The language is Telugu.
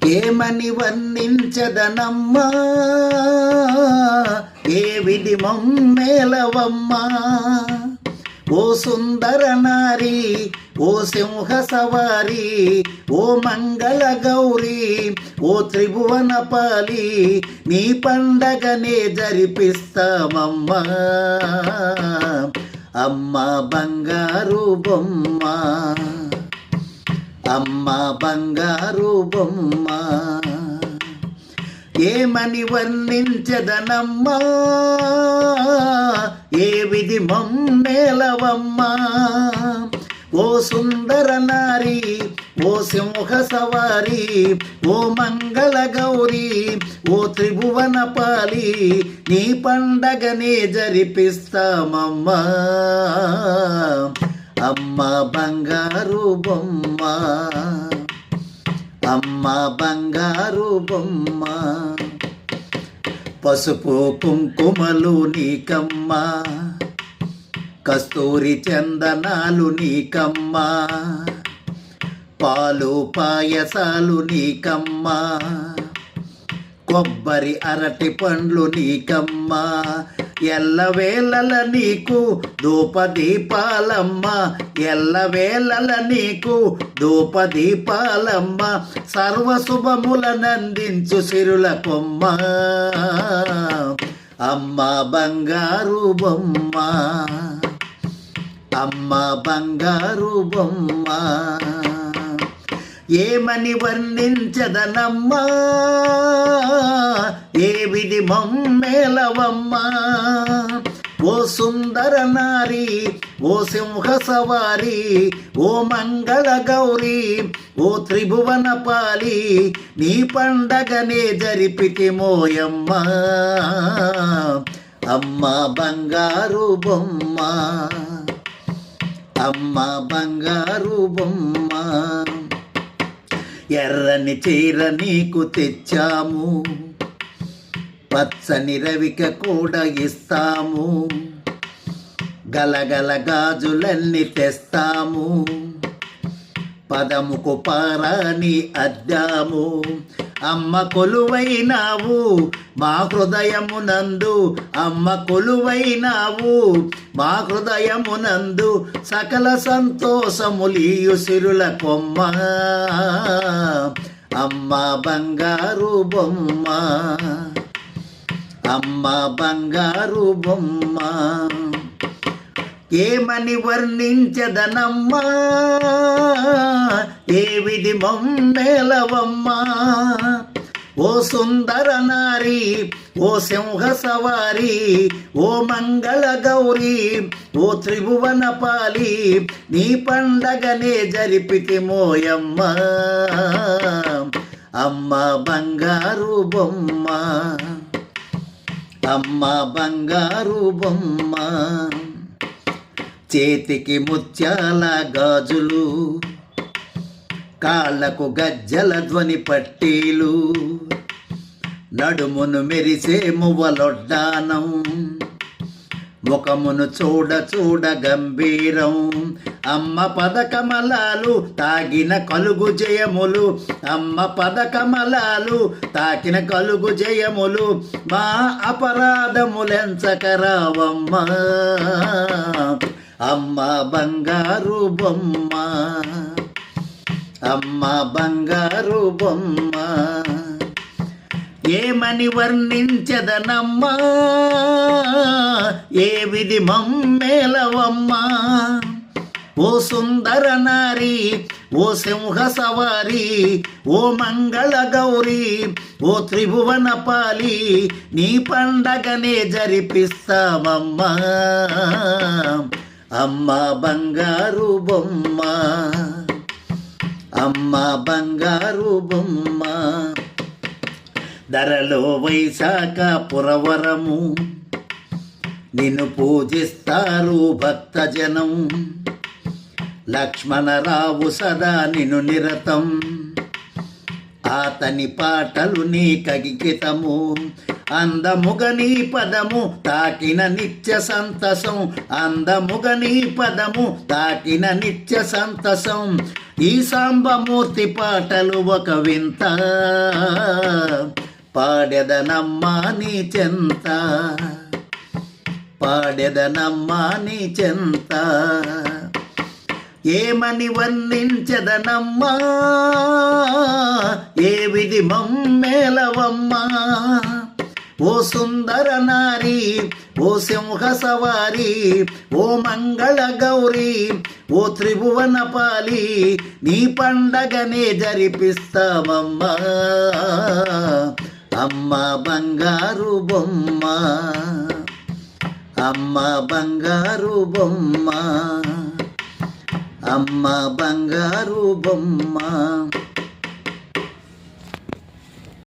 ఏమని వర్ణించదనమ్మా ఏ విధి మమ్మేలవమ్మా ఓ సుందర నారి ఓ సింహ సవారి ఓ మంగళ గౌరీ ఓ త్రిభువన పాలి నీ పండగనే జరిపిస్తామమ్మా అమ్మ బంగారు బొమ్మ అమ్మ బంగారు బొమ్మ ఏమని వర్ణించదనమ్మా ఏ విధి మమ్మేలవమ్మా ఓ సుందర నారి ఓ సింహ సవారి ఓ మంగళ గౌరీ ఓ త్రిభువన పాలి నీ పండగనే జరిపిస్తామమ్మా అమ్మ బంగారు బొమ్మ అమ్మ బంగారు బొమ్మ పసుపు కుంకుమలు నీకమ్మా కస్తూరి చందనాలు నీకమ్మా పాలు పాయసాలు నీకమ్మా కొబ్బరి అరటి పండ్లు నీకమ్మా ఎల్లవేళల నీకు ధూపదీపాలమ్మ ఎల్లవేళల నీకు ధూపదీపాలమ్మ సర్వశుభములనందించు సిరుల కొమ్మ అమ్మ బంగారు బొమ్మ అమ్మ బంగారు బొమ్మ ఏమని వర్ణించదనమ్మా ఏ విధి మమ్మేలవమ్మా ఓ సుందర నారి ఓ సింహ సవారి ఓ మంగళ గౌరీ ఓ త్రిభువన పాలి నీ పండగనే జరిపితిమోయమ్మ అమ్మ బంగారు బొమ్మ అమ్మ బంగారు బొమ్మ ఎర్రని చీర నీకు తెచ్చాము పచ్చని రవిక కూడా ఇస్తాము గలగల గాజులన్నీ తెస్తాము పదముకు పారాని అద్దాము అమ్మ కొలువైనావు మా హృదయమునందు అమ్మ కొలువైనావు మా హృదయమునందు సకల సంతోషములియు సిరుల కొమ్మ అమ్మ బంగారు బొమ్మ అమ్మ బంగారు బొమ్మ ఏమని వర్ణించదనమ్మా ఏ విధి మమ్మేలవమ్మా ఓ సుందర నారి ఓ సింహ సవారి ఓ మంగళ గౌరీ ఓ త్రిభువన పాలి నీ పండగనే జరిపితిమోయమ్మ అమ్మ బంగారు బొమ్మ అమ్మ బంగారు బొమ్మ చేతికి ముత్యాల గాజులు కాళ్ళకు గజ్జల ధ్వని పట్టీలు నడుమును మెరిసే మువ్వలొడ్డానం ముఖమును చూడ చూడ గంభీరం అమ్మ పదకమలాలు తాగిన కలుగు జయములు అమ్మ పదకమలాలు తాకిన కలుగు జయములు మా అపరాధములెంచకరావమ్మ అమ్మ బంగారు బొమ్మ అమ్మ బంగారు బొమ్మ ఏమని వర్ణించదనమ్మా ఏ విధి మమ్మేలవమ్మా ఓ సుందర నారి ఓ సింహ సవారి ఓ మంగళ గౌరీ ఓ త్రిభువన పాలి నీ పండగనే జరిపిస్తామమ్మా అమ్మ బంగారు బొమ్మ అమ్మ బంగారు బొమ్మ ధరలో వైశాఖ పురవరము నిన్ను పూజిస్తారు భక్తజనం లక్ష్మణరావు సదా నిన్ను నిరతం అతని పాటలు నీ కగికితము, అందముగ నీ పదము తాకిన నిత్య సంతసం, అందముగ నీ పదము తాకిన నిత్య సంతసం. ఈ సాంబమూర్తి పాటలు ఒక వింత, పాడెదనమ్మా నీ చెంత, పాడెదనమ్మా నీ చెంత. ఏమని వర్ణించెదనమ్మా, ఏ విధి మమ్మేలవమ్మా. ఓ సుందర నారి, ఓ సింహ సవారి, ఓ మంగళ గౌరీ, ఓ త్రిభువన పాలి, నీ పండగనే జరిపిస్తామమ్మా. అమ్మ బంగారు బొమ్మ, అమ్మ బంగారు బొమ్మ, అమ్మ బంగారు బొమ్మ.